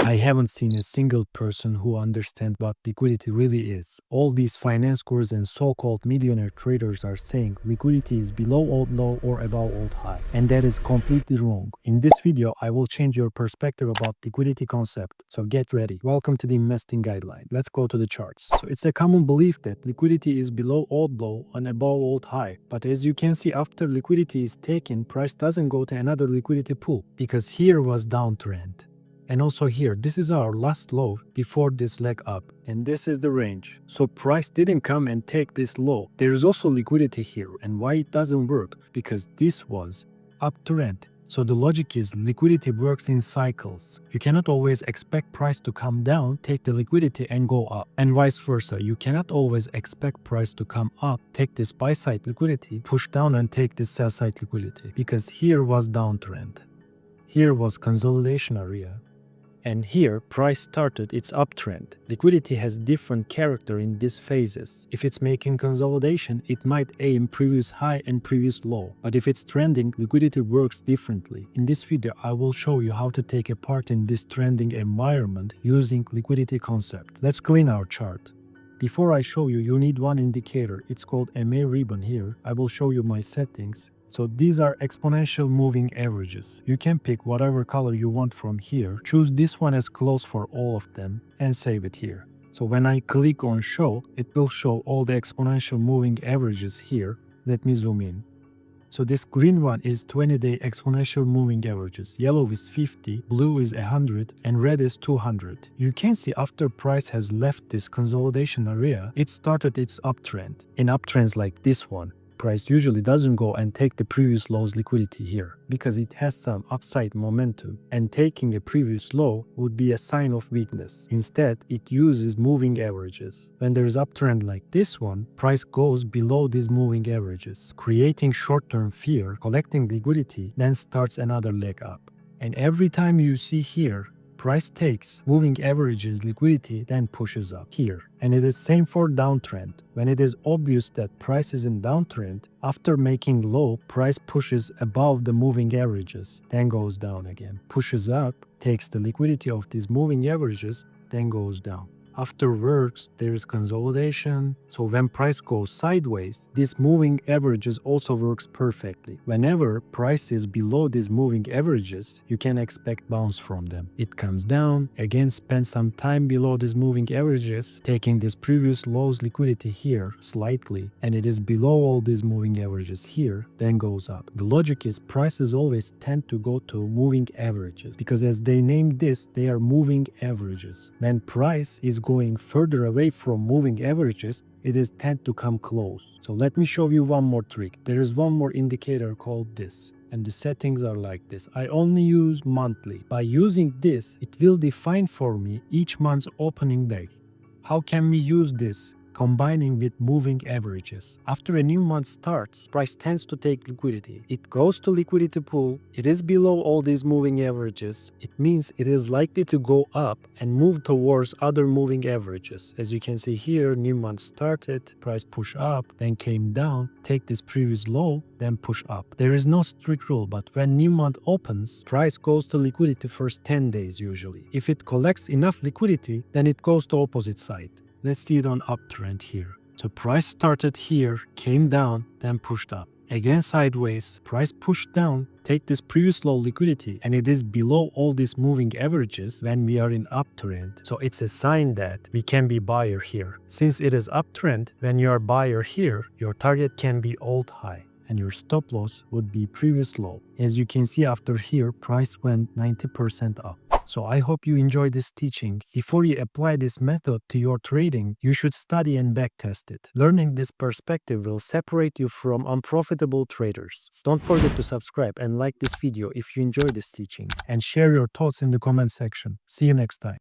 I haven't seen a single person who understands what liquidity really is. All these finance gurus and so-called millionaire traders are saying liquidity is below old low or above old high. And that is completely wrong. In this video, I will change your perspective about liquidity concept. So get ready. Welcome to the investing guideline. Let's go to the charts. So it's a common belief that liquidity is below old low and above old high. But as you can see, after liquidity is taken, price doesn't go to another liquidity pool because here was downtrend. And also here, this is our last low before this leg up, and this is the range. So price didn't come and take this low. There is also liquidity here, and why it doesn't work? Because this was uptrend. So the logic is liquidity works in cycles. You cannot always expect price to come down, take the liquidity and go up. And vice versa, you cannot always expect price to come up, take this buy side liquidity, push down and take this sell side liquidity. Because here was downtrend. Here was consolidation area. And here, price started its uptrend. Liquidity has different character in these phases. If it's making consolidation, it might aim previous high and previous low. But if it's trending, liquidity works differently. In this video, I will show you how to take a part in this trending environment using liquidity concept. Let's clean our chart. Before I show you, you need one indicator. It's called MA ribbon here. I will show you my settings. So these are exponential moving averages. You can pick whatever color you want from here, choose this one as close for all of them, and save it here. So when I click on show, it will show all the exponential moving averages here. Let me zoom in. So this green one is 20-day exponential moving averages. Yellow is 50, blue is 100, and red is 200. You can see after price has left this consolidation area, it started its uptrend. In uptrends like this one, price usually doesn't go and take the previous low's liquidity here because it has some upside momentum, and taking a previous low would be a sign of weakness. Instead, it uses moving averages. When there's uptrend like this one, price goes below these moving averages, creating short-term fear, collecting liquidity, then starts another leg up. And every time you see here, price takes moving averages liquidity, then pushes up here. And it is same for downtrend. When it is obvious that price is in downtrend, after making low, price pushes above the moving averages, then goes down again. Pushes up, takes the liquidity of these moving averages, then goes down. Afterwards, there is consolidation. So when price goes sideways, this moving averages also works perfectly. Whenever price is below these moving averages, you can expect bounce from them. It comes down, again spend some time below these moving averages, taking this previous low's liquidity here slightly, and it is below all these moving averages here, then goes up. The logic is prices always tend to go to moving averages because as they named this, they are moving averages. When price is going further away from moving averages, it is tend to come close. So let me show you one more trick. There is one more indicator called this, and the settings are like this. I only use monthly. By using this, it will define for me each month's opening day. How can we use this? Combining with moving averages. After a new month starts, price tends to take liquidity. It goes to liquidity pool. It is below all these moving averages. It means it is likely to go up and move towards other moving averages. As you can see here, new month started, price push up, then came down, take this previous low, then push up. There is no strict rule, but when new month opens, price goes to liquidity first 10 days usually. If it collects enough liquidity, then it goes to opposite side. Let's see it on uptrend here. So price started here, came down, then pushed up. Again sideways, price pushed down, take this previous low liquidity, and it is below all these moving averages when we are in uptrend. So it's a sign that we can be buyer here. Since it is uptrend, when you are buyer here, your target can be old high, and your stop loss would be previous low. As you can see after here, price went 90% up. So I hope you enjoyed this teaching. Before you apply this method to your trading, you should study and backtest it. Learning this perspective will separate you from unprofitable traders. Don't forget to subscribe and like this video if you enjoyed this teaching, and share your thoughts in the comment section. See you next time.